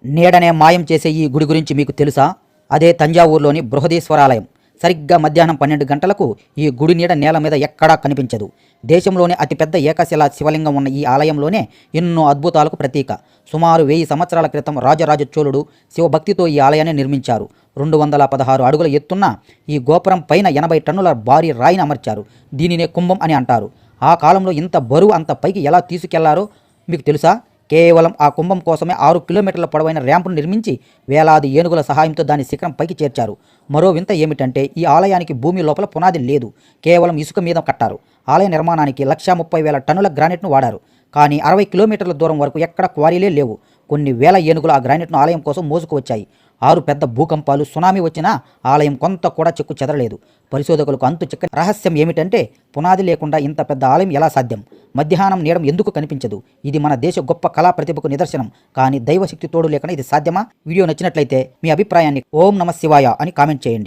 నీడనే మాయం చేసే ఈ గుడి గురించి మీకు తెలుసా? అదే తంజావూరులోని బృహదీశ్వరాలయం. సరిగ్గా మధ్యాహ్నం 12 గంటలకు ఈ గుడి నీడ నేల మీద ఎక్కడా కనిపించదు. దేశంలోనే అతిపెద్ద ఏకశిలా శివలింగం ఉన్న ఈ ఆలయంలోనే ఎన్నో అద్భుతాలకు ప్రతీక. సుమారు 1000 సంవత్సరాల క్రితం రాజరాజ చోళుడు శివభక్తితో ఈ ఆలయాన్ని నిర్మించారు. 216 అడుగుల ఎత్తున్న ఈ గోపురం పైన 80 టన్నుల భారీ రాయిని అమర్చారు. దీనినే కుంభం అని అంటారు. ఆ కాలంలో ఇంత బరువు అంత పైకి ఎలా తీసుకెళ్లారో మీకు తెలుసా? కేవలం ఆ కుంభం కోసమే 6 కిలోమీటర్ల పొడవైన ర్యాంపును నిర్మించి వేలాది ఏనుగుల సహాయంతో దాని శిఖరం పైకి చేర్చారు. మరో వింత ఏమిటంటే ఈ ఆలయానికి భూమి లోపల పునాది లేదు, కేవలం ఇసుక మీద కట్టారు. ఆలయ నిర్మాణానికి 1,30,000 టన్నుల గ్రానైట్ను వాడారు. కానీ 60 కిలోమీటర్ల దూరం వరకు ఎక్కడ క్వారీలే లేవు. కొన్ని వేల ఏనుగులు ఆ గ్రానైట్ను ఆలయం కోసం మోసుకు వచ్చాయి. 6 పెద్ద భూకంపాలు, సునామీ వచ్చినా ఆలయం కొంత కూడా చెక్కు చెదరలేదు. పరిశోధకులకు అంతు చిక్కని రహస్యం ఏమిటంటే పునాది లేకుండా ఇంత పెద్ద ఆలయం ఎలా సాధ్యం? మధ్యాహ్నం నీడం ఎందుకు కనిపించదు? ఇది మన దేశ గొప్ప కళా ప్రతిభకు నిదర్శనం. కానీ దైవశక్తి తోడు లేకుండా ఇది సాధ్యమా? వీడియో నచ్చినట్లయితే మీ అభిప్రాయాన్ని ఓం నమ శివాయ అని కామెంట్ చేయండి.